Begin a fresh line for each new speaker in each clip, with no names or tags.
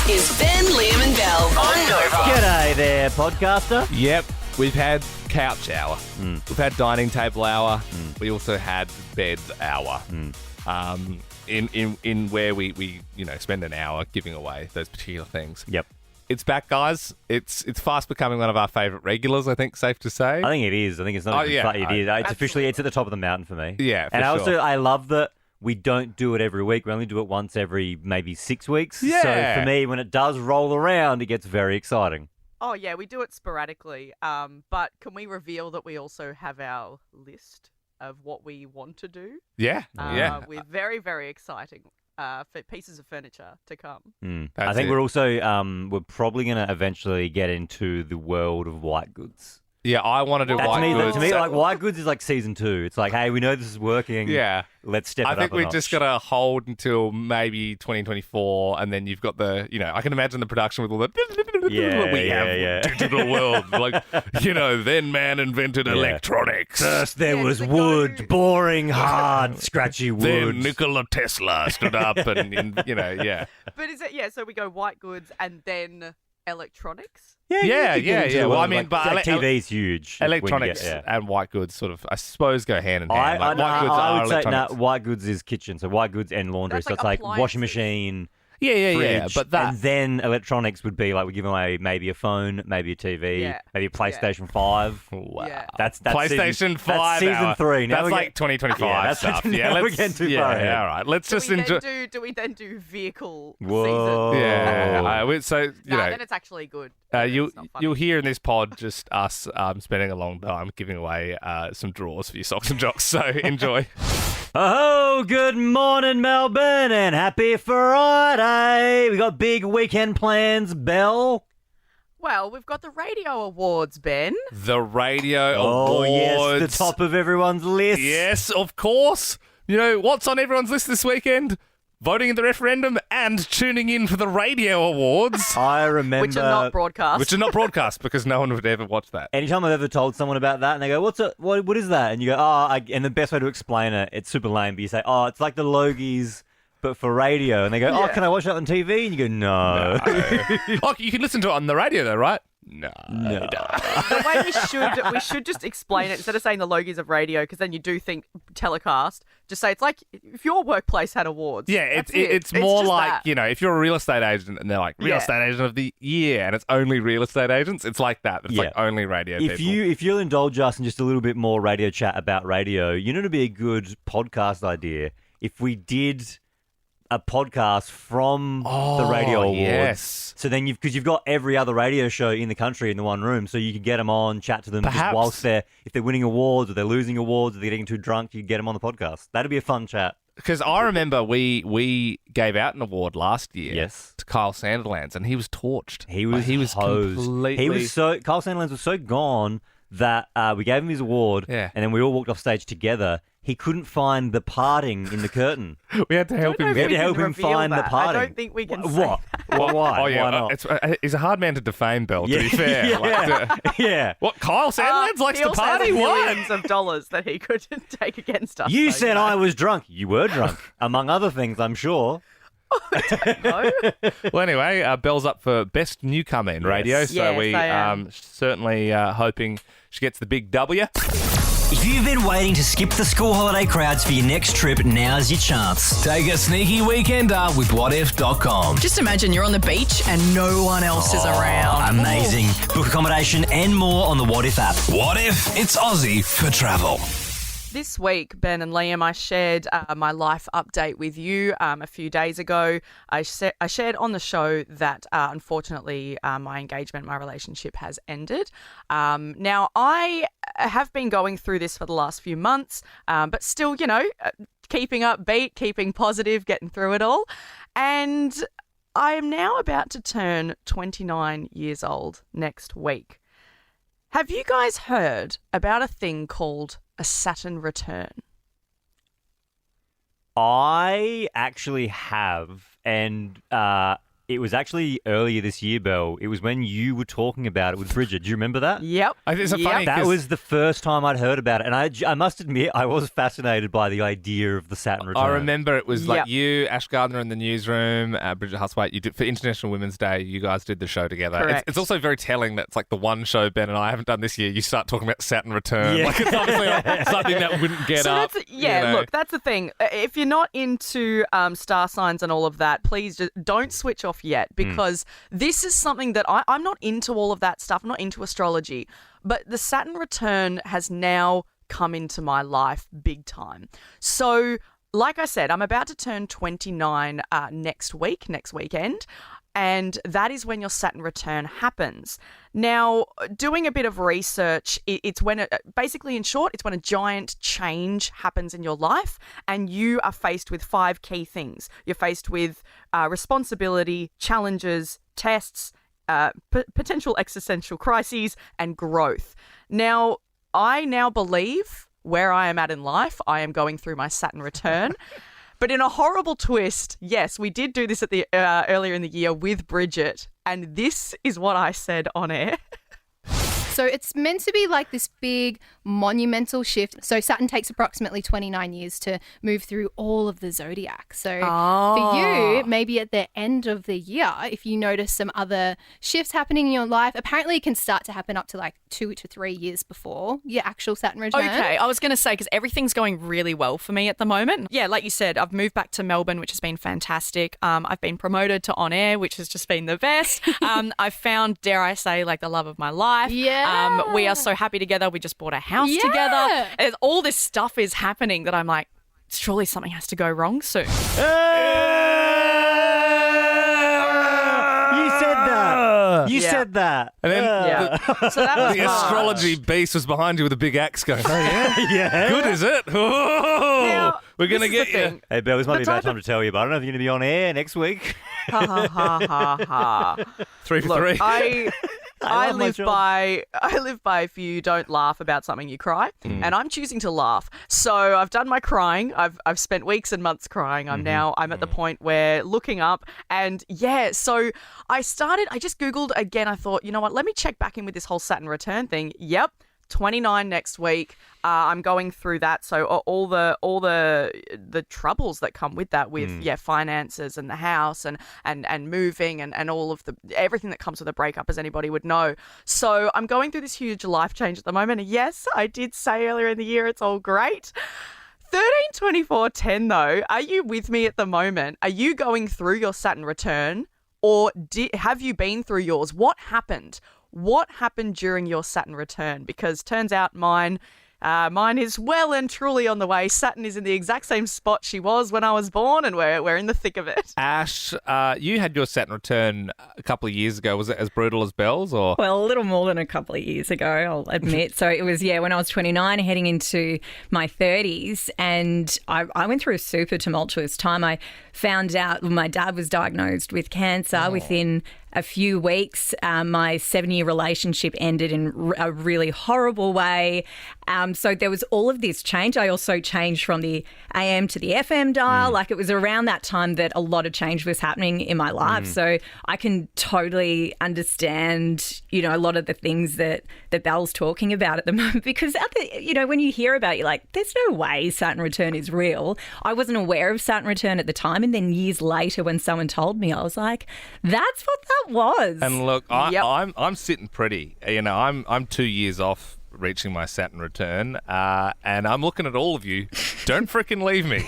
This is Ben, Liam and Bell on Nova.
G'day there, podcaster.
Yep, we've had couch hour. We've had dining table hour. We also had bed hour. In where we spend an hour giving away those particular things.
Yep.
It's back, guys. It's fast becoming one of our favourite regulars, I think, safe to say.
I think it is. I think it's not even it is. It's officially, it's at the top of the mountain for me.
Yeah, for
and
sure.
I love that we don't do it every week. We only do it once every maybe 6 weeks.
Yeah.
So for me, when it does roll around, it gets very exciting.
Oh, yeah, we do it sporadically. But can we reveal that we also have our list of what we want to do?
Yeah.
With very, very exciting for pieces of furniture to come.
I think we're also we're probably going to eventually get into the world of white goods.
Yeah, I want to do white goods.
To me, like white goods is like season 2. It's like, hey, we know this is working.
Yeah.
Let's step it up
I think
a
we've
notch.
just got to hold until maybe 2024, and then you've got the, I can imagine the production with all the digital world. Like, then man invented electronics.
First there was
we
wood,
go-
boring, hard, scratchy wood.
Then Nikola Tesla stood up and yeah.
But is it, so we go white goods and then electronics?
Yeah. Well, I mean, but
TV's huge.
electronics and white goods sort of, I suppose, go hand in hand. White goods
I
are
would say
electronics.
white goods is kitchen, so white goods and laundry.
That's
So
like
it's like washing
appliances.
machine,
Yeah.
fridge,
But that,
and then electronics would be like we give away maybe a phone, maybe a TV,
Yeah.
maybe a PlayStation 5.
wow.
Yeah.
That's
PlayStation
season,
5.
That's season 3. Now
That's
we're
like 2025
Yeah, that's-
stuff.
now we're getting too far ahead.
All right. Let's just enjoy.
Do we then do vehicle
Whoa.
season?
Yeah. So
Then it's actually good.
you'll
It's not funny.
hear in this pod just us spending a long time giving away some drawers for your socks and jocks. So enjoy.
Oh, good morning, Melbourne, and happy Friday. We got big weekend plans, Belle.
Well, we've got the radio awards, Ben.
The radio
Oh,
awards.
yes, the top of everyone's list.
Yes, of course. What's on everyone's list this weekend? Voting in the referendum and tuning in for the radio awards.
I remember.
Which are not broadcast.
Which are not broadcast because no one would ever watch that.
Anytime I've ever told someone about that, and they go, what is that? And you go, and the best way to explain it, it's super lame, but you say, it's like the Logies, but for radio. And they go, can I watch that on TV? And you go, no.
Oh, you can listen to it on the radio though, right? No.
The way we should just explain it instead of saying the Logies of radio, because then you do think telecast. Just say it's like if your workplace had awards.
Yeah,
That's
it's more
just
like,
that.
if you're a real estate agent and they're like, real estate agent of the year, and it's only real estate agents, it's like that. It's like only radio people.
If you'll indulge us in just a little bit more radio chat about radio, it'd be a good podcast idea if we did a podcast from the radio awards.
Yes.
So then because you've got every other radio show in the country in the one room, so you could get them on, chat to them just whilst if they're winning awards or they're losing awards or they're getting too drunk, you could get them on the podcast. That'd be a fun chat.
Because I remember we gave out an award last year
Yes.
to Kyle Sandilands, and he was torched.
He was hosed.
completely...
Kyle Sandilands was so gone that we gave him his award, and then we all walked off stage together. He couldn't find the parting in the curtain.
We had to help him.
We had to help him find the parting.
I don't think we can
What?
say
Well, why?
Oh, yeah.
Why not?
He's a hard man to defame, Bell, to be fair.
Yeah.
What, Kyle Sandilands likes
he
to
also
party?
has
What?
millions of dollars that he could take against us.
You
so,
said I was drunk. You were drunk, among other things, I'm sure.
No.
Well, anyway, Belle's up for Best Newcomer in radio, so
Yes,
we
I am.
certainly hoping she gets the big W.
If you've been waiting to skip the school holiday crowds for your next trip, now's your chance.
Take a sneaky weekender with whatif.com.
Just imagine you're on the beach and no one else is around.
Amazing. Book accommodation and more on the What If app.
What if it's Aussie for travel?
This week, Ben and Liam, I shared my life update with you a few days ago. I shared on the show that, unfortunately, my engagement, my relationship has ended. Now, I have been going through this for the last few months, but still, keeping upbeat, keeping positive, getting through it all. And I am now about to turn 29 years old next week. Have you guys heard about a thing called a Saturn return?
I actually have, and it was actually earlier this year, Belle. It was when you were talking about it with Bridget. Do you remember that?
Yep.
I think it's so funny.
That
'cause-
was the first time I'd heard about it, and I must admit I was fascinated by the idea of the Saturn return.
I remember it was like
Yep.
you, Ash Gardner in the newsroom, Bridget Huswaite. You did for International Women's Day. You guys did the show together.
Correct.
It's also very telling that it's like the one show Ben and I haven't done this year. You start talking about Saturn return,
Yeah.
like it's obviously something that wouldn't get
So
up.
look, that's the thing. If you're not into star signs and all of that, please just don't switch off yet, because this is something that I'm not into all of that stuff. I'm not into astrology, but the Saturn return has now come into my life big time. So, like I said, I'm about to turn 29 next weekend. And that is when your Saturn return happens. Now, doing a bit of research, it's when, basically in short, it's when a giant change happens in your life and you are faced with 5 key things. You're faced with responsibility, challenges, tests, potential existential crises, and growth. Now, I now believe where I am at in life, I am going through my Saturn return. But in a horrible twist, yes, we did do this at the earlier in the year with Bridget, and this is what I said on air.
So it's meant to be like this big monumental shift. So Saturn takes approximately 29 years to move through all of the zodiac. So for you, maybe at the end of the year, if you notice some other shifts happening in your life, apparently it can start to happen up to like 2 to 3 years before your actual Saturn return.
Okay, I was going to say, because everything's going really well for me at the moment. Yeah, like you said, I've moved back to Melbourne, which has been fantastic. I've been promoted to on air, which has just been the best. I've found, dare I say, like the love of my life.
Yeah.
We are so happy together. We just bought a house together. And all this stuff is happening that I'm like, surely something has to go wrong soon.
You said that. You
Yeah.
said that.
And then
Yeah. So that was
the
March.
astrology beast was behind you with a big axe going, oh, yeah?
Yeah.
Good, is it? Oh,
Now,
we're going to
this is
get
the
you.
thing.
Hey, Bill, this might
The
be a bad
type
time to tell you, but I don't know if you're going to be on air next week.
Ha ha ha ha ha.
3 for
Look,
3.
I
love my
live
job.
by if you don't laugh about something, you cry, and I'm choosing to laugh. So I've done my crying. I've spent weeks and months crying. I'm at the point where looking up, and so I just Googled again. I thought, you know what? Let me check back in with this whole Saturn return thing. Yep. 29 next week. I'm going through that. So all the troubles that come with that, with finances and the house and moving and all of everything that comes with a breakup, as anybody would know. So I'm going through this huge life change at the moment. And yes, I did say earlier in the year it's all great. 13, 24, 10 though. Are you with me at the moment? Are you going through your Saturn return, or have you been through yours? What happened? What happened during your Saturn return? Because turns out mine is well and truly on the way. Saturn is in the exact same spot she was when I was born, and we're in the thick of it.
Ash, you had your Saturn return a couple of years ago. Was it as brutal as Belle's? Or?
Well, a little more than a couple of years ago, I'll admit. So it was, when I was 29, heading into my 30s, and I went through a super tumultuous time. I found out my dad was diagnosed with cancer within a few weeks. My 7-year relationship ended in a really horrible way. So there was all of this change. I also changed from the AM to the FM dial. Like, it was around that time that a lot of change was happening in my life. So I can totally understand, a lot of the things that Belle's talking about at the moment, because when you hear about it, you're like, there's no way Saturn return is real. I wasn't aware of Saturn return at the time. And then years later, when someone told me, I was like, that's what that was.
And look,
Yep.
I'm sitting pretty. I'm 2 years off reaching my Saturn return, and I'm looking at all of you. Don't freaking leave me.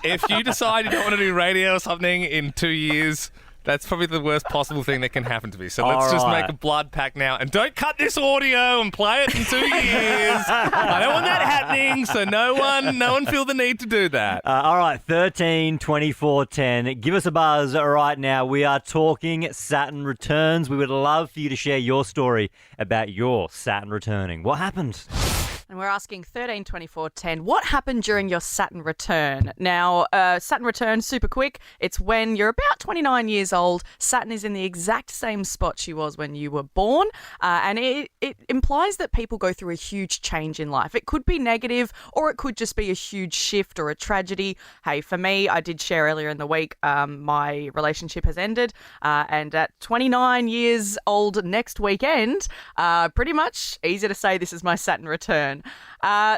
If you decide you don't want to do radio or something in 2 years, that's probably the worst possible thing that can happen to me. So let's just make a blood pact now, and don't cut this audio and play it in 2 years. I don't want that happening. So no one feel the need to do that.
All right, 13, 24, 10. Give us a buzz right now. We are talking Saturn returns. We would love for you to share your story about your Saturn returning. What happened?
And we're asking 13, 24, 10, what happened during your Saturn return? Now, Saturn return, super quick. It's when you're about 29 years old. Saturn is in the exact same spot she was when you were born. And it implies that people go through a huge change in life. It could be negative or it could just be a huge shift or a tragedy. Hey, for me, I did share earlier in the week, my relationship has ended. And at 29 years old next weekend, pretty much easy to say this is my Saturn return.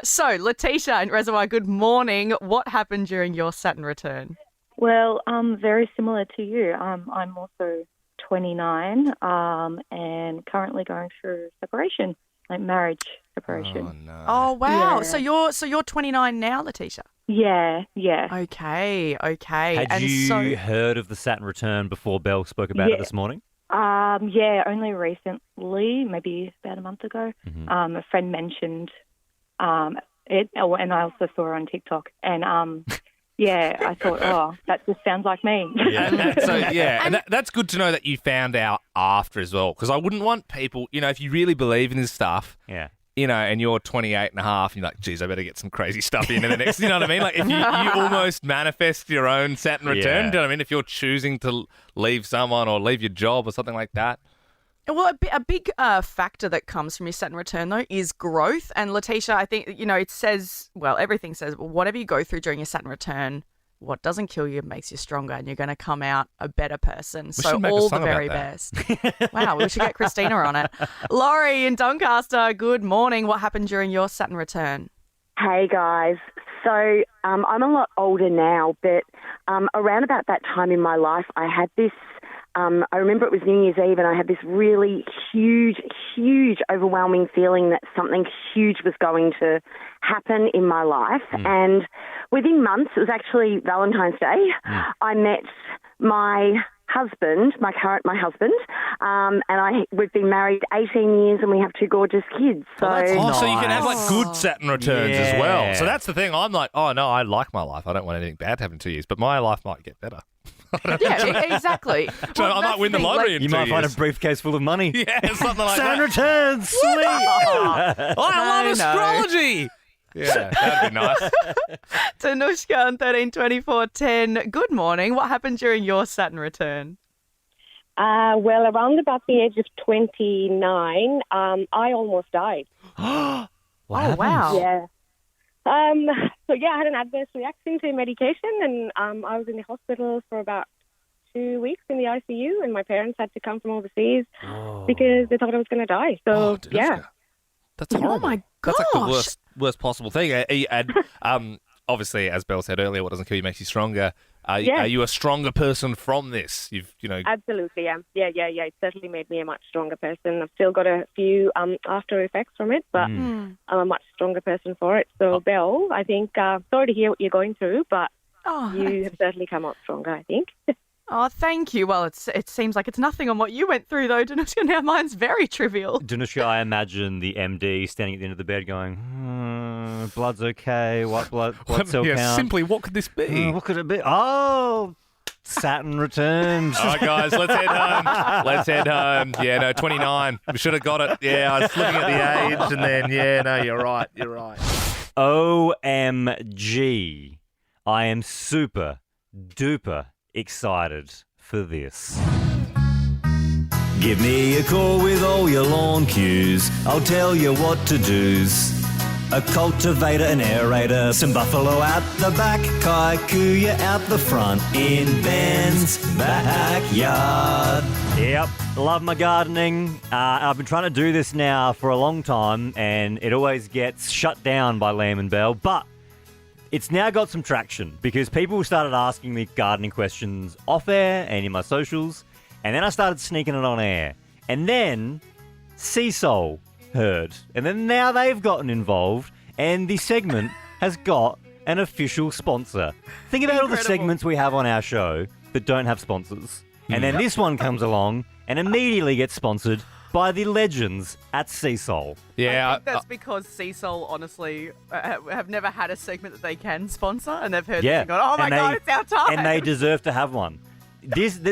So, Letitia in Reservoir, good morning. What happened during your Saturn return?
Well, very similar to you. I'm also 29 and currently going through separation, like marriage separation.
Oh, no.
Oh, wow.
Yeah.
So you're 29 now, Letitia?
Yeah.
Okay.
Had
And
you
so,
heard of the Saturn return before Belle spoke about it this morning?
Yeah, only recently, maybe about a month ago. A friend mentioned it, and I also saw her on TikTok. And yeah, I thought, oh, that just sounds like me.
And that's good to know that you found out after as well, because I wouldn't want people, if you really believe in this stuff, and you're 28 and a half, and you're like, geez, I better get some crazy stuff in the next, you know what I mean? Like if you almost manifest your own Saturn return, do you know what I mean? If you're choosing to leave someone or leave your job or something like that.
well, a big factor that comes from your Saturn return, though, is growth. And Letitia, I think, it says, well, everything says, whatever you go through during your Saturn return, what doesn't kill you makes you stronger, and you're going to come out a better person. So all the very best. Wow, we should get Christina on it. Laurie in Doncaster, good morning. What happened during your Saturn return?
Hey, guys. So I'm a lot older now, but around about that time in my life, I had this, I remember it was New Year's Eve, and I had this really huge, overwhelming feeling that something huge was going to happen in my life. And within months, it was actually Valentine's Day, I met my husband, my husband, and we've been married 18 years and we have two gorgeous kids. So,
so you can have like good Saturn returns as well. So that's the thing. I'm like, oh no, I like my life. I don't want anything bad to happen in 2 years, but my life might get better.
Yeah, exactly.
So I might win the lottery in 2 years.
You might find a briefcase full of money.
Yeah, something like
Saturn
that.
returns, sweet.
I love astrology. Yeah, that'd be nice.
Tanushka on 13, 24, 10. Good morning. What happened during your Saturn return?
Well, around about the age of 29, I almost died.
Wow.
Yeah. I had an adverse reaction to medication, and I was in the hospital for about 2 weeks in the ICU, and my parents had to come from overseas because they thought I was going to die. So,
That's horrible.
Oh, my gosh.
That's like the worst possible thing. And obviously, as Belle said earlier, what doesn't kill you makes you stronger. Are you a stronger person from this?
Absolutely, yeah. It certainly made me a much stronger person. I've still got a few after effects from it, but I'm a much stronger person for it. So, Belle, I think, sorry to hear what you're going through, but you have certainly come out stronger, I think.
Oh, thank you. Well, it seems like it's nothing on what you went through, though, Danushka. Now mine's very trivial.
Danushka, I imagine the MD standing at the end of the bed going, blood's okay, white blood cell count.
Simply, what could this be?
What could it be? Oh, Saturn returns.
All right, guys, let's head home. Yeah, no, 29. We should have got it. Yeah, I was looking at the age, and then, you're right.
OMG. I am super duper excited for this.
Give me a call with all your lawn cues. I'll tell you what to do's. A cultivator, an aerator, some buffalo out the back, kikuyu out the front in Ben's backyard.
Yep, love my gardening. I've been trying to do this now for a long time, and it always gets shut down by Liam and Belle, but it's now got some traction because people started asking me gardening questions off air and in my socials, and then I started sneaking it on air. And then Seasol heard, and then now they've gotten involved, and the segment has got an official sponsor. Think about all the segments we have on our show that don't have sponsors. And then this one comes along and immediately gets sponsored by the legends at Seasol.
Yeah,
I think that's because Seasol, honestly, have never had a segment that they can sponsor, and they've heard this and gone, oh my God, it's our time.
And they deserve to have one.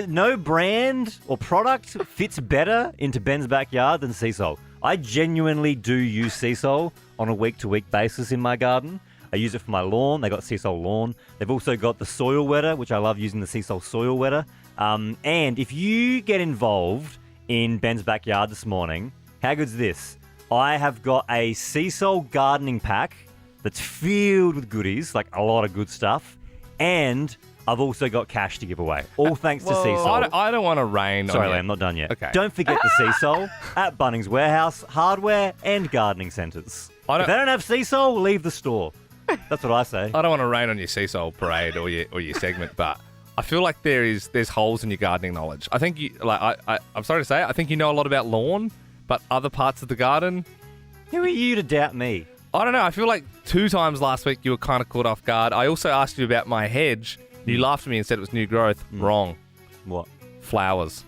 No brand or product fits better into Ben's backyard than Seasol. I genuinely do use Seasol on a week-to-week basis in my garden. I use it for my lawn. They got Sea Sol Lawn. They've also got the soil wetter, which I love using the Sea Sol soil wetter. And if you get involved in Ben's backyard this morning, how good's this? I have got a Sea Sol gardening pack that's filled with goodies, like a lot of good stuff, and I've also got cash to give away. All thanks to Sea Sol.
I don't want to rain
Sorry,
on you.
Lee, I'm not done yet.
Okay.
Don't forget the Sea Sol at Bunnings Warehouse, hardware and gardening centres. If they don't have Sea Sol, leave the store. That's what I say.
I don't want to rain on your Sea Sol parade or your segment, but I feel like there's holes in your gardening knowledge. I think I'm sorry to say, I think you know a lot about lawn, but other parts of the garden.
Who are you to doubt me?
I don't know. I feel like 2 times last week you were kind of caught off guard. I also asked you about my hedge. You laughed at me and said it was new growth. Wrong.
What?
Flowers.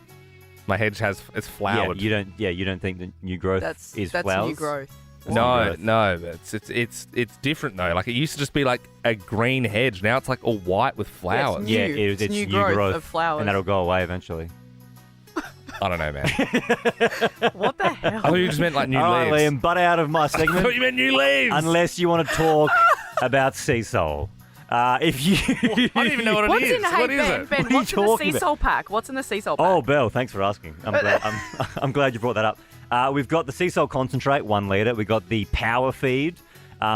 My hedge it's flowered.
Yeah, you don't think that new growth is
that's
flowers?
new growth.
No, it's different though. Like it used to just be like a green hedge. Now it's like all white with flowers.
Yeah, it's new growth
of flowers,
and that'll go away eventually.
I don't know, man.
What the hell?
I thought you just meant like new
All right,
leaves.
Liam, butt out of my segment.
I thought you meant new leaves.
Unless you want to talk about Sea Sol. If you...
I don't even know what it is.
What is it? Ben,
What are you
what's in the
talking
Sea Sol pack? What's in the Sea Sol pack?
Oh, Belle, thanks for asking. I'm glad you brought that up. We've got the Sea Sol concentrate, 1 litre. We've got the power feed.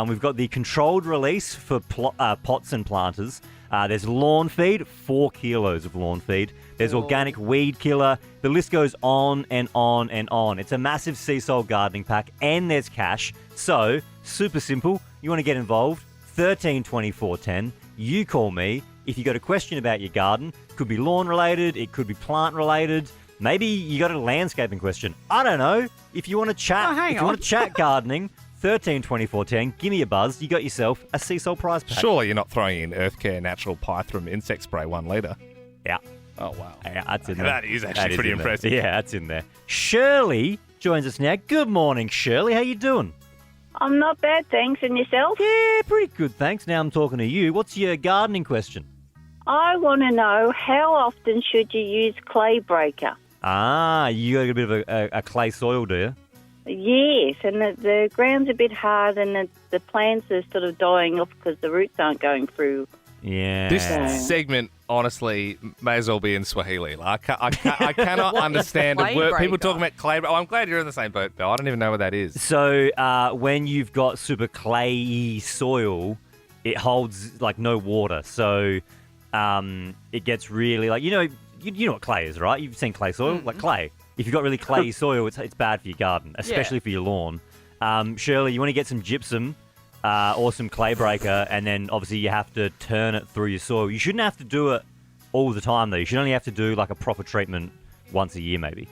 We've got the controlled release for pots and planters. There's lawn feed, 4 kilos of lawn feed. There's organic weed killer. The list goes on and on and on. It's a massive Sea Sol gardening pack, and there's cash. So, super simple. You want to get involved? 13 24 10. You call me. If you got a question about your garden, could be lawn related, it could be plant related. Maybe you got a landscaping question. I don't know. If you want to chat, want to chat gardening, 13 24 10. Give me a buzz. You got yourself a Sea Sol prize pack.
Surely you're not throwing in Earth Care Natural Pythrum insect spray 1 litre.
Yeah.
Oh wow.
Yeah, that's in there.
That is actually pretty impressive.
Yeah, that's in there. Shirley joins us now. Good morning, Shirley. How you doing?
I'm not bad, thanks. And yourself?
Yeah, pretty good, thanks. Now I'm talking to you. What's your gardening question?
I want to know, how often should you use clay breaker?
You got a bit of a clay soil, do you?
Yes, and the ground's a bit hard and the plants are sort of dying off because the roots aren't going through.
Yeah.
This segment, honestly, may as well be in Swahili. Like, I cannot understand the word. People talking about clay. Oh, I'm glad you're in the same boat, Bill. I don't even know what that is.
So when you've got super clayey soil, it holds like no water. So it gets really like, you know what clay is, right? You've seen clay soil, like clay. If you've got really clayey soil, it's bad for your garden, especially for your lawn. Shirley, you want to get some gypsum or some clay breaker, and then obviously you have to turn it through your soil. You shouldn't have to do it all the time, though. You should only have to do like a proper treatment once a year, maybe.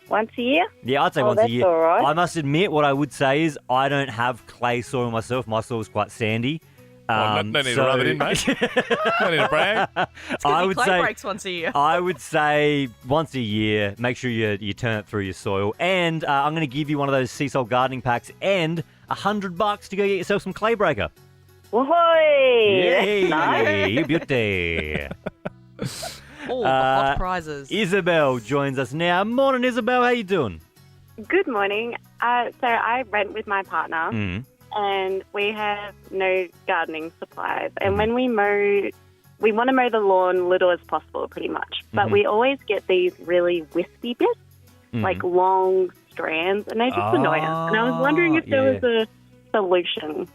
Once a year?
Yeah, I'd say once a year.
All right.
I must admit, what I would say is I don't have clay soil myself. My soil is quite sandy.
No need to rub it in, mate. No need to brag.
I would
clay
say
breaks once a year.
I would say once a year. Make sure you turn it through your soil. And I'm going to give you one of those Sea Sol gardening packs and $100 to go get yourself some clay breaker.
Woohoo!
Yay!
Nice.
Beauty.
Oh, the hot prizes.
Isabel joins us now. Morning, Isabel. How you doing?
Good morning. So I rent with my partner, and we have no gardening supplies. And when we mow, we want to mow the lawn little as possible, pretty much. But we always get these really wispy bits, like long strands, and they just annoy us. And I was wondering if there was a solution.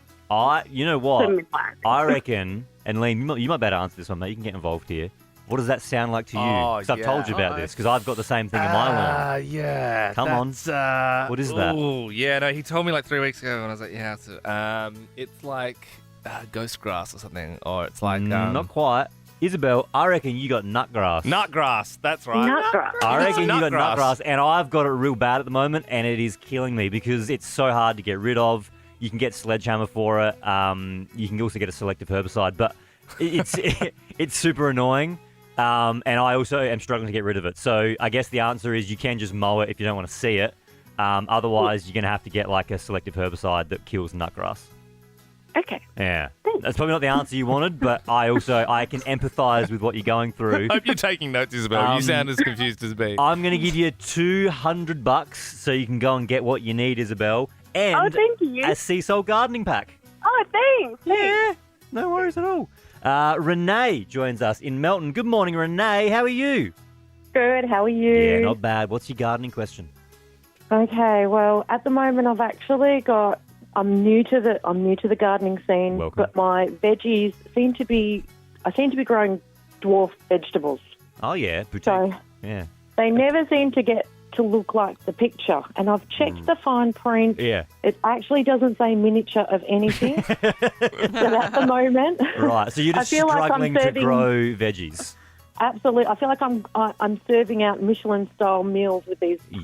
You know what? I reckon, and Liam, you might better answer this one, mate. You can get involved here. What does that sound like to you? Because I've told you about this, because I've got the same thing in my lawn.
Yeah.
Come on. What is that?
Oh, yeah. No, he told me like 3 weeks ago, and I was like, yeah. It's like ghost grass or something, or it's like
not quite. Isabel, I reckon you got nutgrass.
Nutgrass, that's right.
Nutgrass.
I reckon you got nutgrass, and I've got it real bad at the moment, and it is killing me because it's so hard to get rid of. You can get sledgehammer for it. You can also get a selective herbicide, but it's super annoying. And I also am struggling to get rid of it. So I guess the answer is you can just mow it if you don't want to see it. Otherwise, you're going to have to get like a selective herbicide that kills nutgrass.
Okay.
Yeah. That's probably not the answer you wanted, but I can empathise with what you're going through.
I hope you're taking notes, Isabel. You sound as confused as me.
I'm going to give you $200 so you can go and get what you need, Isabel. and
thank you.
a sea salt gardening pack.
Oh, thanks.
Yeah, no worries at all. Renee joins us in Melton. Good morning, Renee. How are you?
Good. How are you?
Yeah, not bad. What's your gardening question?
Okay. Well, at the moment, I've actually got. I'm new to the gardening scene,
Welcome.
but my veggies seem to be. I seem to be growing dwarf vegetables.
Oh yeah, boutique.
So
Yeah.
they never seem to get to look like the picture. And I've checked the fine print.
Yeah.
It actually doesn't say miniature of anything. So at the moment,
Right. So you're just
I feel like I'm
struggling to
serving-
grow veggies.
absolutely, I feel like I'm serving out Michelin-style meals with these tiny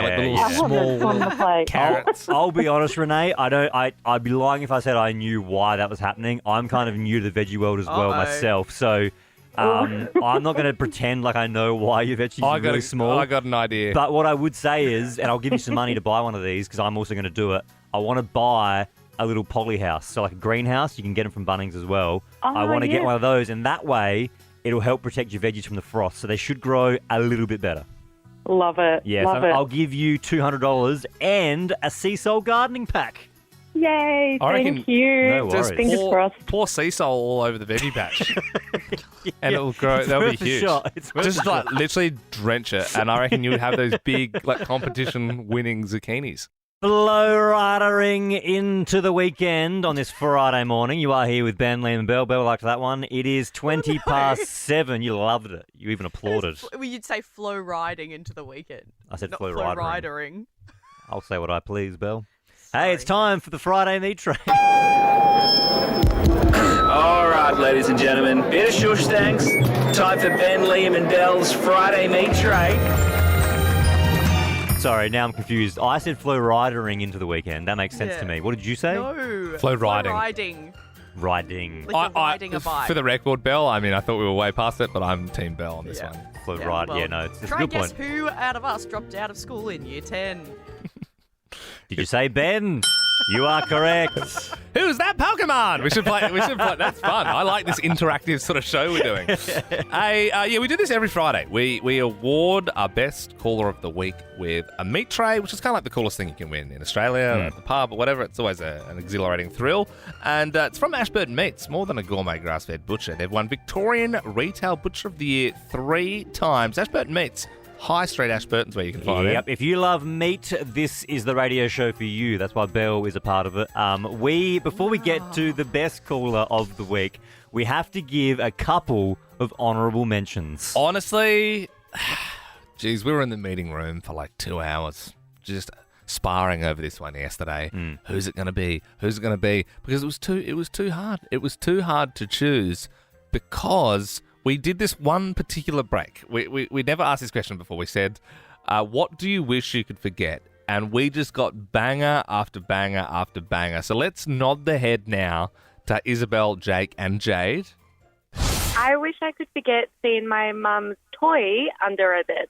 like the little
elements on the plate.
carrots.
I'll be honest, Renee. I'd be lying if I said I knew why that was happening. I'm kind of new to the veggie world as well myself, so I'm not going to pretend like I know why your veggies are really small.
I got an idea.
But what I would say is, and I'll give you some money to buy one of these because I'm also going to do it. I want to buy a little poly house, so like a greenhouse. You can get them from Bunnings as well. I want to get one of those, and that way it'll help protect your veggies from the frost, so they should grow a little bit better.
Love it.
Yeah,
Love
so
it.
I'll give you $200 and a sea salt gardening pack.
Yay,
I reckon
thank you.
No
Just
worries.
Fingers crossed.
pour sea salt all over the veggie patch, and it'll grow.
It's
That'll be
worth a
huge.
shot. It's worth
Just
a
like
shot.
literally drench it, and I reckon you would have those big like competition-winning zucchinis.
Flow riding into the weekend on this Friday morning. You are here with Ben, Liam and Bell. Bell liked that one. It is 20 past 7. You loved it. You even applauded.
Well, you'd say flow riding into the weekend.
I said
not
flow
flow
riding.
ridering.
I'll say what I please, Bell. Hey, it's time for the Friday Meat Train.
All right, ladies and gentlemen, bit of shush thanks. Time for Ben, Liam and Bell's Friday Meat Train.
Sorry, now I'm confused. I said flow riding into the weekend. That makes sense to me. What did you say?
No.
Flow riding.
Riding.
Riding.
Like you're riding a bike.
For the record, Bell, I mean, I thought we were way past it, but I'm Team Bell on this one.
Flow
Yeah,
ride.
well,
Yeah, no, it's a
try
good
and guess
point.
who out of us dropped out of school in year 10.
Did you say Ben? You are correct.
Who's that Pokemon? We should play. That's fun. I like this interactive sort of show we're doing. Yeah, we do this every Friday. We award our best caller of the week with a meat tray, which is kind of like the coolest thing you can win in Australia, at the pub or whatever. It's always an exhilarating thrill. And it's from Ashburton Meats, more than a gourmet grass-fed butcher. They've won Victorian Retail Butcher of the Year 3 times. Ashburton Meats. High Street, Ashburton's where you can find it.
Yep. If you love meat, this is the radio show for you. That's why Bell is a part of it. Before we get to the best caller of the week, we have to give a couple of honourable mentions.
Honestly, geez, we were in the meeting room for like 2 hours, just sparring over this one yesterday. Who's it going to be? Who's it going to be? Because it was too hard. It was too hard to choose because we did this one particular break. We never asked this question before. We said, what do you wish you could forget? And we just got banger after banger after banger. So let's nod the head now to Isabel, Jake, and Jade.
I wish I could forget seeing my mum's toy under her bed.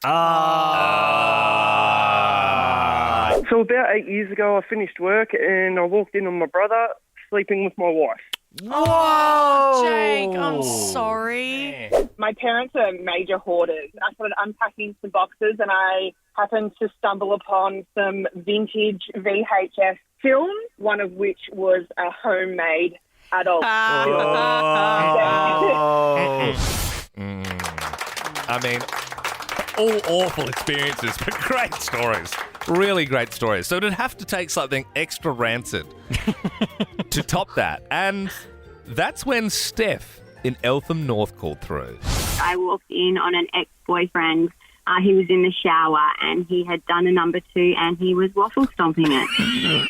So about 8 years ago, I finished work and I walked in on my brother sleeping with my wife.
Whoa! Jake, I'm sorry.
My parents are major hoarders. I started unpacking some boxes and I happened to stumble upon some vintage VHS films, one of which was a homemade adult film.
I mean, all awful experiences, but great stories. Really great stories. So it'd have to take something extra rancid to top that. And that's when Steph in Eltham North called through.
I walked in on an ex-boyfriend. He was in the shower and he had done a number 2 and he was waffle stomping it.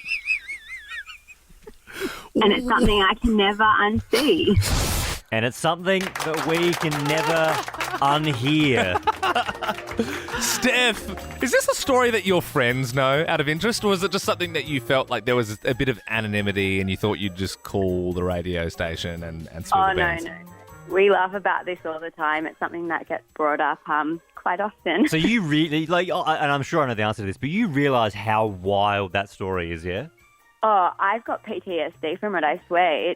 And it's something I can never unsee.
And it's something that we can never unhear.
Steph, is this a story that your friends know out of interest, or is it just something that you felt like there was a bit of anonymity and you thought you'd just call the radio station and spill the beans?
No. We laugh about this all the time. It's something that gets brought up quite often.
So you really, and I'm sure I know the answer to this, but you realise how wild that story is, yeah?
Oh, I've got PTSD from it, I swear.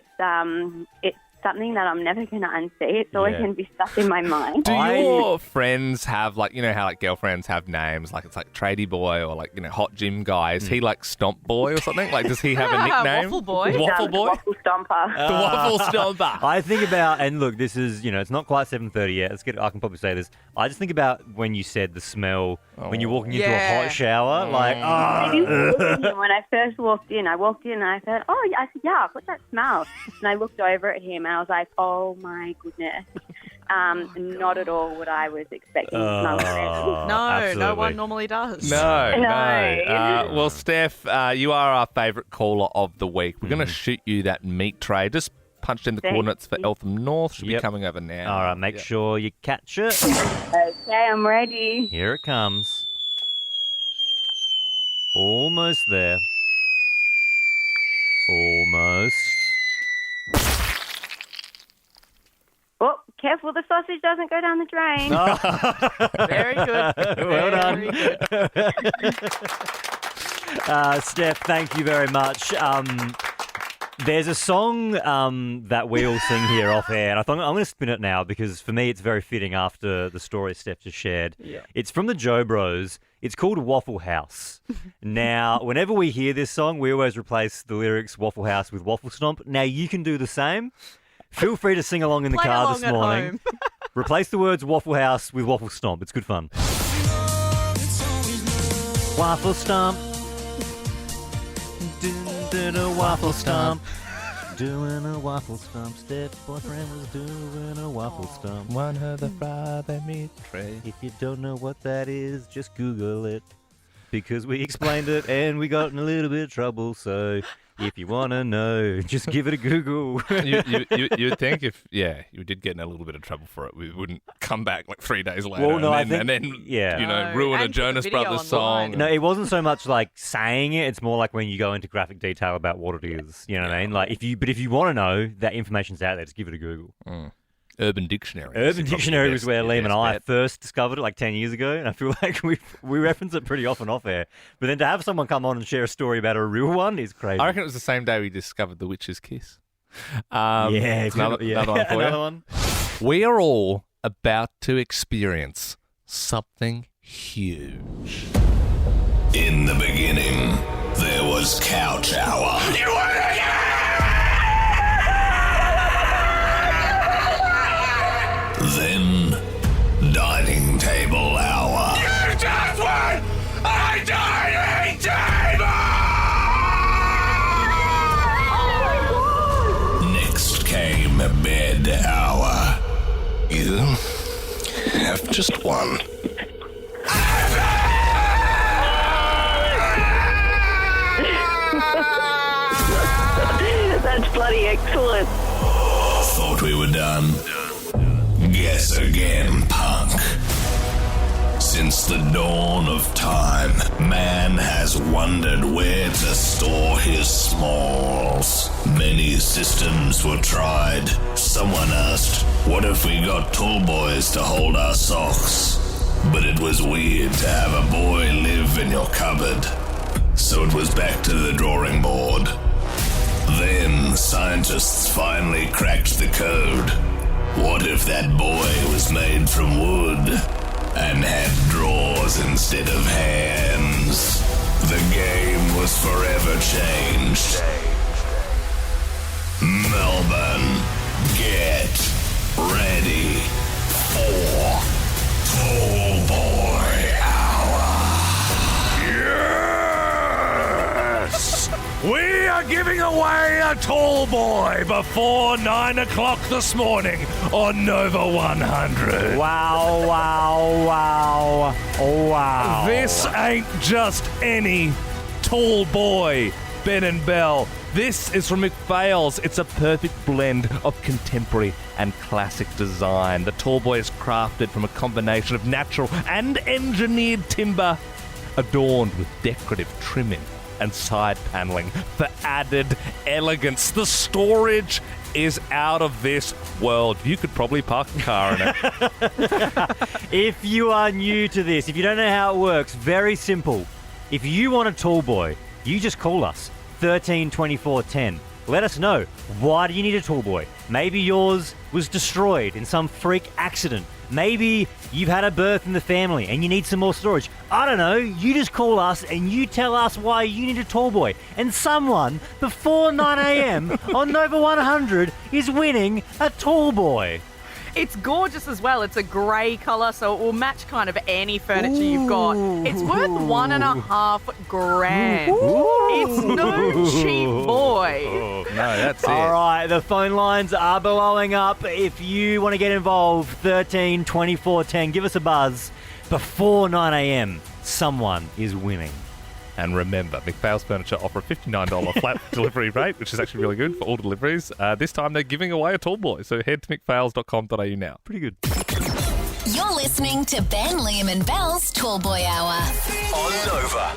It's something that I'm never going to unsee. It's always
Yeah.
going to be stuck in my mind.
Do your friends have, like, you know how, like, girlfriends have names? Like, it's like Tradie Boy or, like, you know, Hot Gym Guy. Is he, like, Stomp Boy or something? Like, does he have a nickname?
Waffle Boy.
Waffle Boy?
Waffle Stomper.
The Waffle Stomper.
I think about, and look, this is, you know, it's not quite 7:30 yet. I can probably say this. I just think about when you said the smell when you're walking into a hot shower. Like,
I didn't look at him when I first walked in. I walked in and I thought, I said, yeah, what's that smell? And I looked over at him and I was like, oh my goodness. Not at all what I was expecting to smell.
No one normally does.
No. Well, Steph, you are our favourite caller of the week. We're going to shoot you that meat tray. Just punched in the coordinates for Eltham North. Should be coming over now.
All right, make sure you catch it.
Okay, I'm ready.
Here it comes. Almost there. Almost.
Oh, careful the sausage doesn't go down the drain.
Very good.
Well done. Steph, thank you very much. There's a song that we all sing here off air, and I thought I'm going to spin it now because for me it's very fitting after the story Steph just shared.
Yeah.
It's from the Joe Bros. It's called Waffle House. Now, whenever we hear this song, we always replace the lyrics Waffle House with Waffle Stomp. Now, you can do the same. Feel free to sing along in the
Play
car
along
this
at
morning.
home.
Replace the words Waffle House with Waffle Stomp. It's good fun. Waffle Stomp. Doing a waffle stomp. Doing a waffle stomp. Steph's boyfriend was doing a waffle stomp.
One of the Friday meat tray.
If you don't know what that is, just Google it. Because we explained it and we got in a little bit of trouble. So if you want to know, just give it a Google.
You'd think if, you did get in a little bit of trouble for it, we wouldn't come back like 3 days later
Well, no,
and then ruin a Jonas Brothers song.
No, it wasn't so much like saying it. It's more like when you go into graphic detail about what it is. You know what I mean? Like if you want to know, that information's out there. Just give it a Google.
Urban Dictionary.
Urban Dictionary was where Liam and I first discovered it like 10 years ago, and I feel like we reference it pretty often off air. But then to have someone come on and share a story about a real one is crazy.
I reckon it was the same day we discovered the witch's kiss.
Another
one for you.
one.
We are all about to experience something huge.
In the beginning, there was Couch Hour. Then, Dining Table Hour.
You just want a dining table!
Next came Bed Hour. You have just one.
That's bloody excellent.
Thought we were done? Guess again, punk. Since the dawn of time, man has wondered where to store his smalls. Many systems were tried. Someone asked, what if we got tall boys to hold our socks? But it was weird to have a boy live in your cupboard. So it was back to the drawing board. Then scientists finally cracked the code. What if that boy was made from wood and had drawers instead of hands? The game was forever changed. Melbourne, get ready for Tall Boy Hour.
Yes! We are giving away a tall boy before 9 o'clock this morning on Nova 100.
Wow, wow, wow, wow.
This ain't just any tall boy, Ben and Bell. This is from McPhail's. It's a perfect blend of contemporary and classic design. The tall boy is crafted from a combination of natural and engineered timber, adorned with decorative trimming and side paneling for added elegance. The storage is out of this world. You could probably park a car in it.
If you are new to this, if you don't know how it works, very simple. If you want a tall boy, you just call us 13 24 10. let us know. Why do you need a tall boy? Maybe yours was destroyed in some freak accident. Maybe you've had a birth in the family and you need some more storage. I don't know. You just call us and you tell us why you need a tall boy. And someone before 9 a.m. on Nova 100 is winning a tall boy.
It's gorgeous as well. It's a grey colour, so it will match kind of any furniture you've got. It's worth $1,500. It's no cheap boy.
Oh, no, that's it.
All right, the phone lines are blowing up. If you want to get involved, 13 24 10, give us a buzz. Before 9 a.m, someone is winning.
And remember, McPhail's Furniture offer a $59 flat delivery rate, which is actually really good for all deliveries. This time they're giving away a tall boy, so head to mcphails.com.au now.
Pretty good.
You're listening to Ben, Liam and Belle's Tall Boy Hour.
On Nova.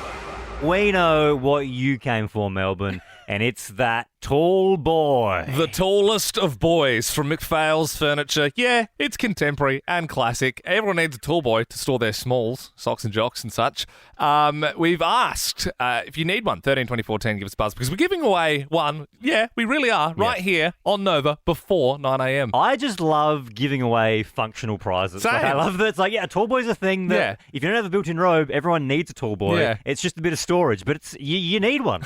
We know what you came for, Melbourne, and it's that tall boy.
The tallest of boys from McPhail's Furniture. Yeah, it's contemporary and classic. Everyone needs a tall boy to store their smalls, socks and jocks and such. We've asked if you need one, 13 24 10, give us a buzz, because we're giving away one. Yeah, we really are, right here on Nova before 9 a.m.
I just love giving away functional prizes.
Same.
Like, I love that. It's like, yeah, a tall boy's a thing that if you don't have a built-in robe, everyone needs a tall boy.
Yeah.
It's just a bit of storage, but it's you need one.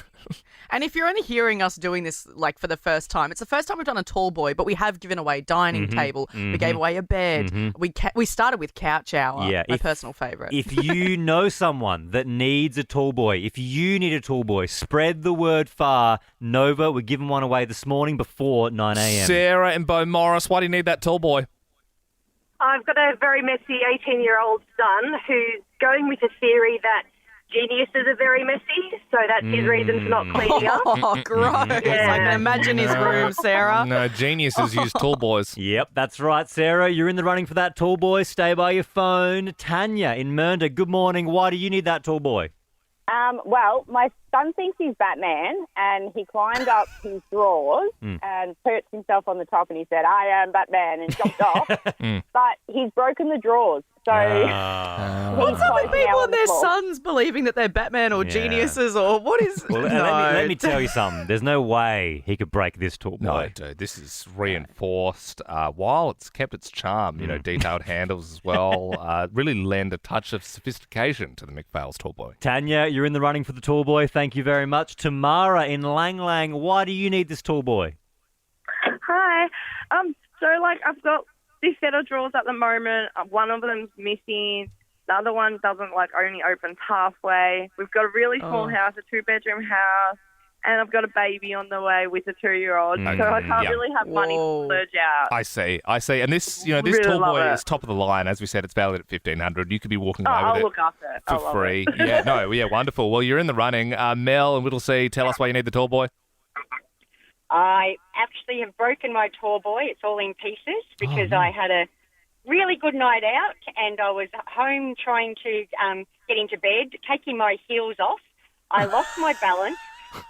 And if you're only hearing us doing this like for the first time, it's the first time we've done a tall boy, but we have given away dining table. We gave away a bed. We started with couch hour, my personal favourite.
If you know someone that needs a tall boy, if you need a tall boy, spread the word far. Nova, we're giving one away this morning before 9 a.m.
Sarah and Bo Morris, why do you need that tall boy?
I've got a very messy 18-year-old son who's going with a theory that geniuses are very messy, so that's his reason for not cleaning up.
Oh, gross. I can imagine his room, Sarah.
No, geniuses use tall boys.
Yep, that's right, Sarah. You're in the running for that tall boy. Stay by your phone. Tanya in Mernda, good morning. Why do you need that tall boy?
Well, my son thinks he's Batman, and he climbed up his drawers and perched himself on the top, and he said, "I am Batman," and jumped off. But he's broken the drawers. So
what's up with people and their sons believing that they're Batman or geniuses or what is...
Well, let me tell you something. There's no way he could break this tall boy.
No, dude, this is reinforced. While it's kept its charm, detailed handles as well, really lend a touch of sophistication to the McPhail's tall boy.
Tanya, you're in the running for the tall boy. Thank you very much. Tamara in Lang Lang, why do you need this tall boy?
Hi. I've got this set of drawers at the moment. One of them's missing. The other one doesn't only opens halfway. We've got a really small house, a 2-bedroom house, and I've got a baby on the way with a 2-year-old. So I can't really have money to splurge out.
I see. And this, this
Really
tall
love
boy
it.
is top of the line. As we said, it's valued at $1,500. You could be walking away
I'll
with
look after it.
it
I'll
for
love
free.
it.
Wonderful. Well, you're in the running. Mel and Whittlesea, tell us why you need the tall boy.
I actually have broken my tall boy. It's all in pieces because I had a really good night out and I was home trying to get into bed, taking my heels off. I lost my balance,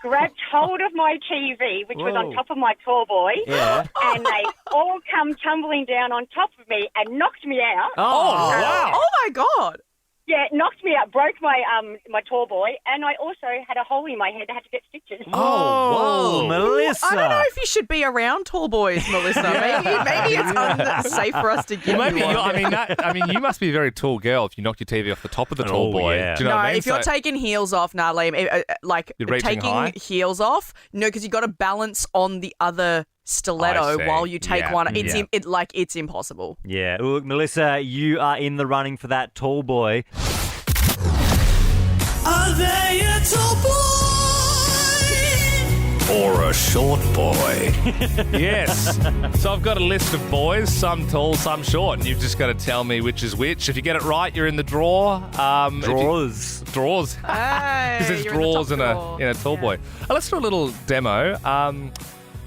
grabbed hold of my TV, which was on top of my tall boy, and they all come tumbling down on top of me and knocked me out.
Oh, wow. Oh, my God.
Yeah, it knocked me out, broke my my tall boy, and I also had a hole in my head. I had to get stitches.
Oh, whoa, Melissa.
I don't know if you should be around tall boys, Melissa. Maybe it's unsafe for us to give you one.
You must be a very tall girl if you knocked your TV off the top of the tall boy.
Yeah.
Do you know what I mean?
If you're taking heels off, Liam,
You're reaching
taking
high?
heels off, because you got to balance on the other stiletto
I see.
while you take
Yeah.
one. It's
Yeah.
it's impossible.
Yeah. Look, Melissa, you are in the running for that tall boy.
Are they a tall boy? Or a short boy?
Yes. So I've got a list of boys, some tall, some short, and you've just got to tell me which is which. If you get it right, you're in the draw.
Drawers.
Drawers.
Hey,
Because there's
you're in the
drawers
top
in a
drawer.
tall boy. Let's do a little demo.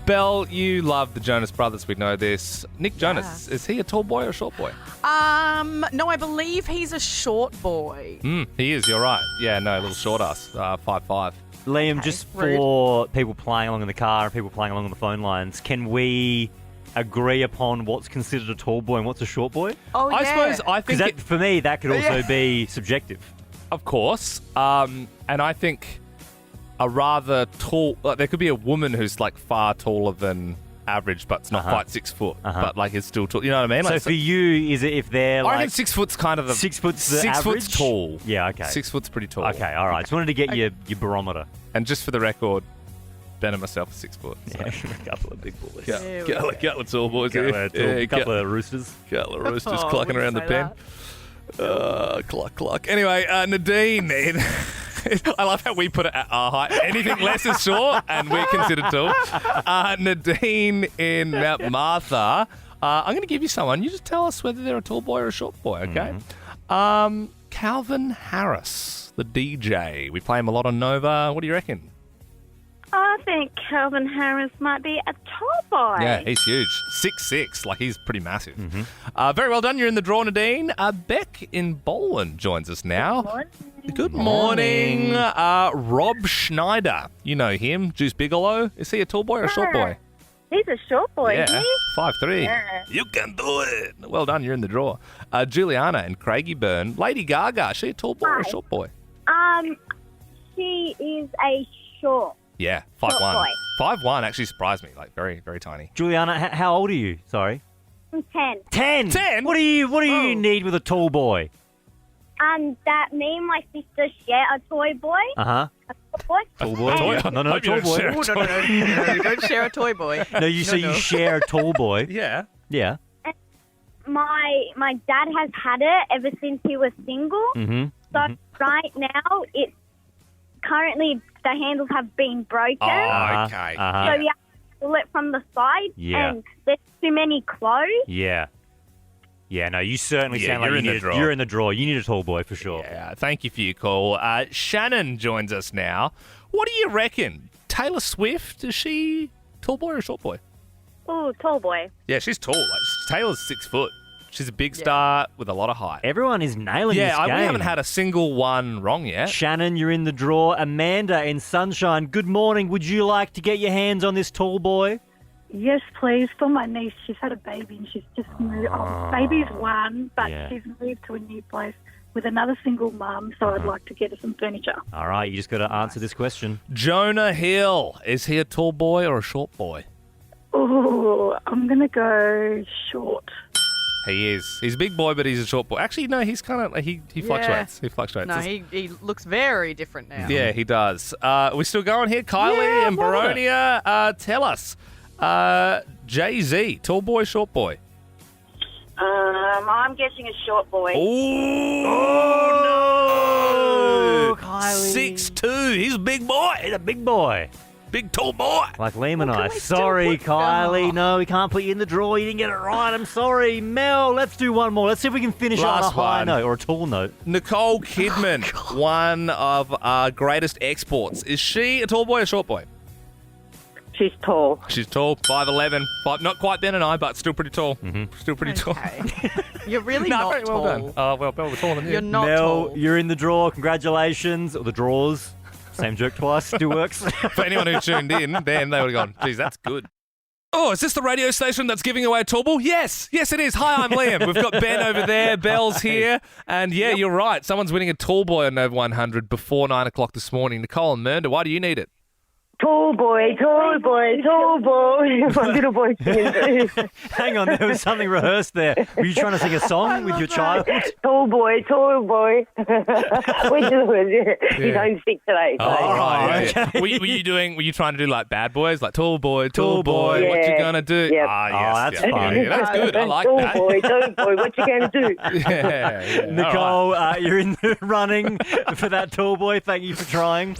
Belle, you love the Jonas Brothers. We know this. Nick Jonas, is he a tall boy or a short boy?
No, I believe he's a short boy.
He is. You're right. Yeah, no, a little short ass. 5'5".
Liam, just for people playing along in the car and people playing along on the phone lines, can we agree upon what's considered a tall boy and what's a short boy?
Oh,
I suppose I think
Because for me, that could also be subjective.
Of course. And I think a rather tall. Like, there could be a woman who's like far taller than average, but it's not quite 6 foot, but like it's still tall. You know what I mean?
So
Like,
for you, is it if they're
I reckon
like
6 foot's kind of the
6 foot's the
6
average?
foot's tall.
Yeah, okay.
6 foot's pretty tall.
Okay, all right. Just wanted to get your barometer.
And just for the record, Ben and myself are 6 foot. So.
Yeah, a couple of big boys.
Couple of tall boys here.
Couple of roosters.
Couple of roosters clucking around the pen. Cluck. Anyway, Nadine. I love how we put it at our height. Anything less is short, and we're considered tall. Nadine in Mount Martha. I'm going to give you someone. You just tell us whether they're a tall boy or a short boy, okay? Calvin Harris, the DJ. We play him a lot on Nova. What do you reckon?
I think Calvin Harris might be a tall boy.
Yeah, he's huge. 6'6", like he's pretty massive. Very well done. You're in the draw, Nadine. Beck in Boland joins us now. Good morning. Rob Schneider. You know him. Juice Bigelow. Is he a tall boy or a short boy?
He's a short boy,
Yeah,
isn't he?
5'3".
Yeah.
You can do it. Well done. You're in the draw. Juliana and Craigieburn. Lady Gaga. Is she a tall boy or a short boy?
She is a short.
Yeah,
Short
5'1".
boy.
5'1" actually surprised me. Like very, very tiny.
Juliana, how old are you? Sorry.
I'm 10.
10. 10. What do you need with a tall boy?
That me and my sister share a toy boy.
Uh-huh.
A toy boy.
Tall boy?
And-
No, tall boy.
No, you don't share a toy boy.
No, you share a tall boy.
Yeah.
Yeah.
My dad has had it ever since he was single.
Mm-hmm.
So right now, it's currently the handles have been broken.
Oh,
okay.
So we have to pull it from the side,
Yeah.
and there's too many clothes.
Yeah. Yeah, no, you certainly
Yeah,
sound like
you're in the draw.
you're in the draw. You need a tall boy for sure.
Yeah, thank you for your call. Shannon joins us now. What do you reckon? Taylor Swift, is she tall boy or short boy?
Oh, tall boy.
Yeah, she's tall. Like, Taylor's 6 foot. She's a big star with a lot of height.
Everyone is nailing this game.
Yeah, we haven't had a single one wrong yet.
Shannon, you're in the draw. Amanda in Sunshine, good morning. Would you like to get your hands on this tall boy?
Yes, please. For my niece, she's had a baby and she's just moved. Baby's one, but
Yeah.
she's moved to a new place with another single mum, so I'd like to get her some furniture.
All right, you just got to answer this question.
Jonah Hill, is he a tall boy or a short boy?
Oh, I'm going to go short.
He is. He's a big boy, but he's a short boy. Actually, no, he's kind of he fluctuates. He fluctuates.
No, he looks very different now.
Yeah, he does. We're still going here. Kylie and Baronia, tell us. Jay-Z, tall boy, short boy?
I'm guessing a short boy.
Oh, no!
Kylie.
6'2". He's a big boy.
He's a big boy.
Big tall boy.
Like Liam and I. Sorry, Kylie. No, we can't put you in the draw. You didn't get it right. I'm sorry. Mel, let's do one more. Let's see if we can finish on a
Last
high
one.
note or a tall note.
Nicole Kidman, one of our greatest exports. Is she a tall boy or short boy?
She's tall.
She's tall, 5'11". Not quite Ben and I, but still pretty tall. Still pretty tall.
You're really
No,
not
very well
tall.
done. Well, we're taller than you.
You're not
Mel,
tall.
you're in the draw. Congratulations. Or the draws. Same joke twice. Still works.
For anyone who tuned in, then they would have gone, geez, that's good. Oh, is this the radio station that's giving away a tall ball? Yes, it is. Hi, I'm Liam. We've got Ben over there, Belle's here. And yeah, you're right. Someone's winning a tall boy on Nova 100 before 9 o'clock this morning. Nicole and Mernda, why do you need it?
Tall boy, tall boy, tall boy. My little boy singing.
Hang on, there was something rehearsed there. Were you trying to sing a song with your child?
Tall boy, tall boy. He's homesick today. So.
Oh, right. Yeah. Were you trying to do like bad boys? Like tall boy, what you gonna do?
Yep.
Yes.
that's fun.
Yeah, that's good. I like
tall
that.
Tall boy, what you gonna do?
Yeah.
Nicole, you're in the running for that tall boy. Thank you for trying.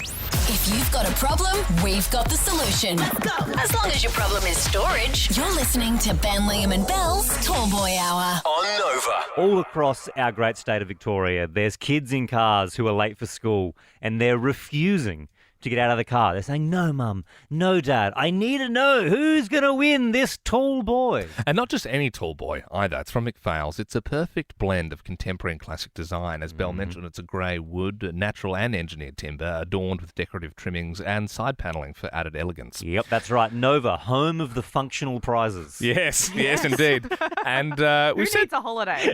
If you've got a problem, we've got the solution. Let's go. As long as your problem is storage, you're listening to Ben, Liam and Belle's Tall Boy Hour.
On Nova.
All across our great state of Victoria, there's kids in cars who are late for school and they're refusing to get out of the car. They're saying, no, Mum, no, Dad, I need to know who's going to win this tall boy.
And not just any tall boy either. It's from McPhail's. It's a perfect blend of contemporary and classic design. As Belle mentioned, it's a grey wood, natural and engineered timber, adorned with decorative trimmings and side panelling for added elegance.
Yep, that's right. Nova, home of the functional prizes.
Yes, indeed. And
Who needs a holiday?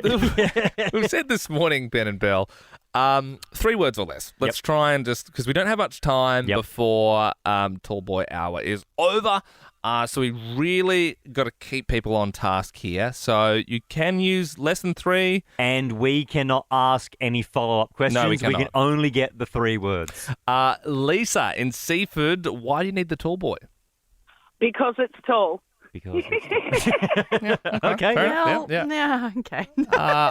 we've said this morning, Ben and Belle, 3 words or less. Let's try and just, because we don't have much time before Tall Boy Hour is over. So we really got to keep people on task here. So you can use less than 3.
And we cannot ask any follow-up questions.
No, we
can
cannot.
only get the 3 words.
Lisa, in Seaford, why do you need the tall boy?
Because it's tall.
Because
Okay. fair enough.
Well, yeah, okay.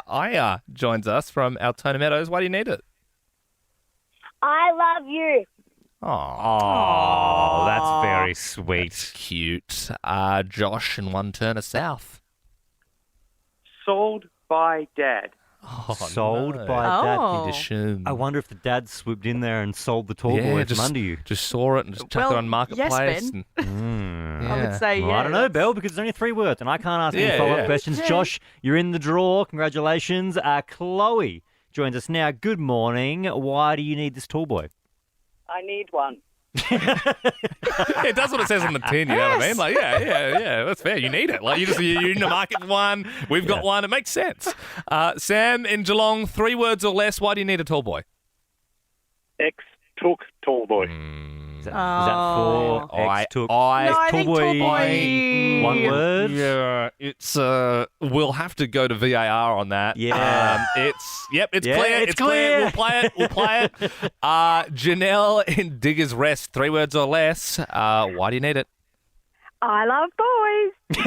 Aya joins us from Altona Meadows. Why do you need it?
I love you.
Oh, that's very sweet.
Cute. Josh in One Turner South.
Sold by Dad.
Sold
no.
by
Oh.
Dad. I wonder if the dad swooped in there and sold the tall
Yeah,
boy
just-
from under you.
Just saw it and just chucked it on Marketplace.
Ben.
and-
I would say
Well, I don't know, Belle, because there's only 3 words, and I can't ask any
Yeah,
follow-up
yeah.
questions.
Yeah.
Josh, you're in the draw. Congratulations. Chloe joins us now. Good morning. Why do you need this tall boy?
I need one.
It does what it says on the tin, you know what I mean? Like, yeah, that's fair. You need it. Like, you're in the market for one. We've got one. It makes sense. Sam in Geelong, 3 words or less. Why do you need a tall boy?
X took tall boy.
Is that for X took?
No, I think tall boy.
1 word?
Yeah, it's we'll have to go to VAR on that.
Yeah.
It's
Yeah,
clear.
it's clear.
We'll play it. Janelle in Diggers Rest, 3 words or less. Why do you need it?
I love boys.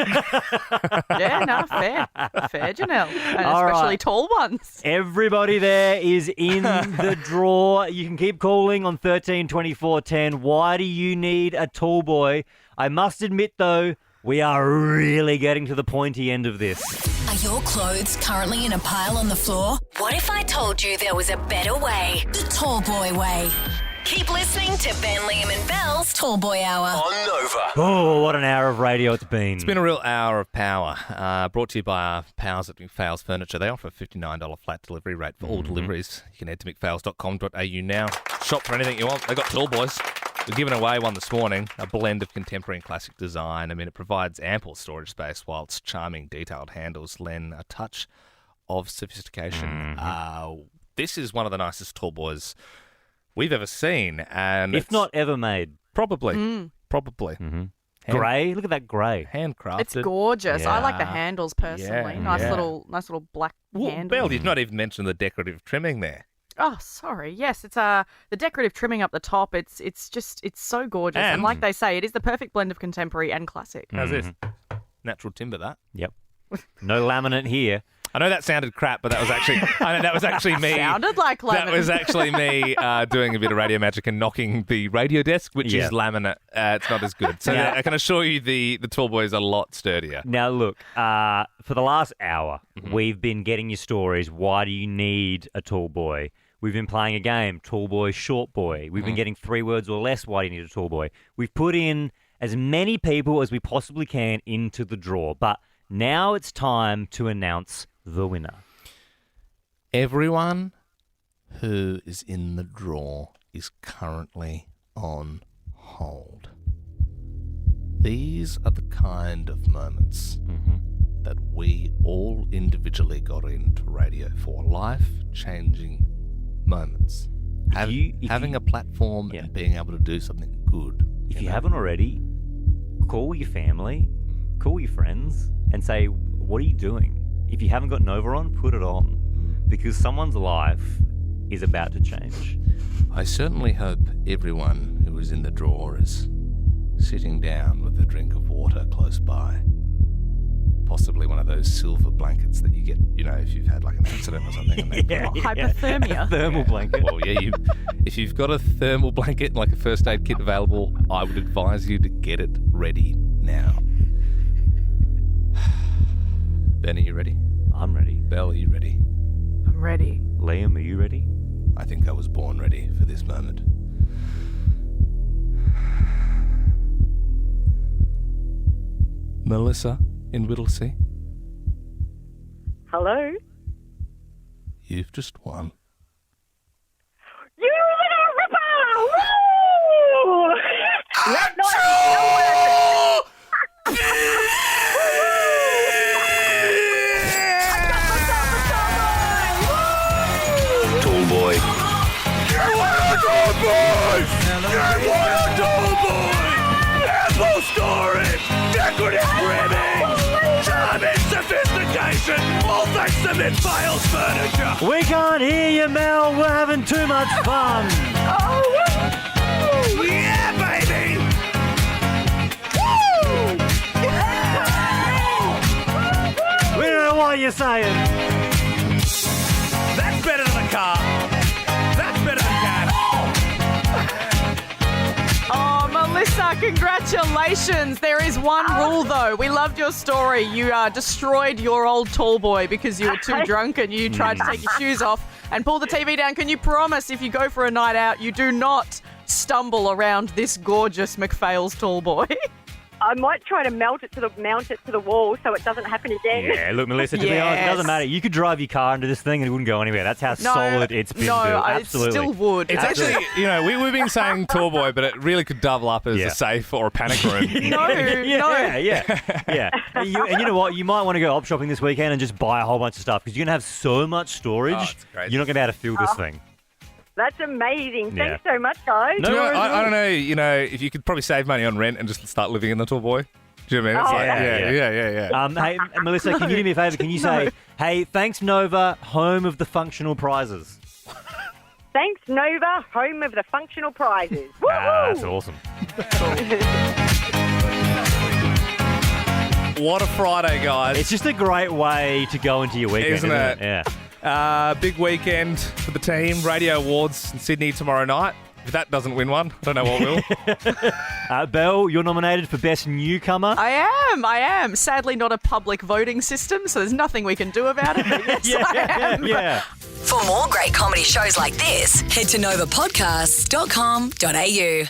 Yeah, no, fair. Fair, Janelle. And
All
especially
right.
tall ones.
Everybody there is in the draw. You can keep calling on 13 24 10. Why do you need a tall boy? I must admit, though, we are really getting to the pointy end of this.
Are your clothes currently in a pile on the floor? What if I told you there was a better way? The Tall Boy Way. Keep listening to Ben, Liam and Belle's Tall Boy Hour.
On Nova.
Oh, what an hour of radio it's been.
It's been a real hour of power. Brought to you by our pals at McPhail's Furniture. They offer a $59 flat delivery rate for all deliveries. You can head to mcphails.com.au now. Shop for anything you want. They got tall boys. We're giving away one this morning, a blend of contemporary and classic design. I mean, it provides ample storage space while its charming, detailed handles lend a touch of sophistication. This is one of the nicest tall boys we've ever seen, and
If not ever made.
probably.
Grey? Look at that grey.
Handcrafted.
It's gorgeous. I like the
Yeah.
handles personally.
Yeah,
Nice
yeah.
little black
Well,
handles.
Belle, you've not even mentioned the decorative trimming there.
Oh, sorry. Yes, it's the decorative trimming up the top. It's so gorgeous. And
And-
like they say, it is the perfect blend of contemporary and classic.
How's this? Natural timber, that.
Yep. No laminate here.
I know that sounded crap, but that was actually me.
Sounded like laminate.
That was actually me doing a bit of radio magic and knocking the radio desk, which is laminate. It's not as good. So
Yeah.
I can assure you the tall boy is a lot sturdier.
Now, look, for the last hour, we've been getting your stories. Why do you need a tall boy? We've been playing a game, tall boy, short boy. We've been getting 3 words or less. Why do you need a tall boy? We've put in as many people as we possibly can into the draw. But now it's time to announce the winner.
Everyone who is in the draw is currently on hold. These are the kind of moments that we all individually got into radio for. Life-changing moments. Having a platform and being able to do something good.
If you haven't already, call your family, call your friends, and say, what are you doing? If you haven't got Nova on, put it on. Because someone's life is about to change.
I certainly hope everyone who is in the draw is sitting down with a drink of water close by. Possibly one of those silver blankets that you get, if you've had like an accident or something. And they
Hypothermia.
A thermal blanket.
Well, yeah, if you've got a thermal blanket, like a first aid kit available, I would advise you to get it ready now. Ben, are you ready?
I'm ready.
Belle, are you ready?
I'm ready.
Liam, are you ready?
I think I was born ready for this moment. Melissa in Whittlesea,
Hello?
you've just won.
You little ripper! Woo! That noise
Tall boy on, boys! Get one on Tall Boy! Apple storage! Decorative ribbing! Charming sophistication! All thanks to Mick Fails Furniture!
We can't hear you, Mel. We're having too much fun.
Yeah, baby!
We don't know what you're saying.
That's better than a car. That's better than cash.
Oh, Melissa, congratulations. There is one rule, though. We loved your story. You destroyed your old tall boy because you were too drunk and you tried to take your shoes off and pull the TV down. Can you promise if you go for a night out, you do not stumble around this gorgeous McPhail's tall boy?
I might try to mount it to the wall so it doesn't happen again.
Yeah, look, Melissa, to be honest, it doesn't matter. You could drive your car into this thing and it wouldn't go anywhere. That's how solid it's been built. Absolutely.
It still would.
It's actually, we've been saying tall boy, but it really could double up as a safe or a panic room.
Yeah. And you know what? You might want to go op shopping this weekend and just buy a whole bunch of stuff because you're going to have so much storage.
Oh, it's crazy.
You're not going to be able to fill this thing.
That's amazing.
Yeah.
Thanks so much, guys.
I don't know, if you could probably save money on rent and just start living in the tall boy. Do you know what I mean? Yeah.
Hey, Melissa, can you do me a favour? Can you say, hey, thanks, Nova, home of the functional prizes?
Thanks, Nova, home of the functional prizes.
That's awesome.
What a Friday, guys.
It's just a great way to go into your weekend, isn't it? Yeah.
Big weekend for the team. Radio Awards in Sydney tomorrow night. If that doesn't win one, I don't know what will.
Belle, you're nominated for Best Newcomer.
I am. Sadly, not a public voting system, so there's nothing we can do about it. But yes, I am.
Yeah.
For more great comedy shows like this, head to novapodcasts.com.au.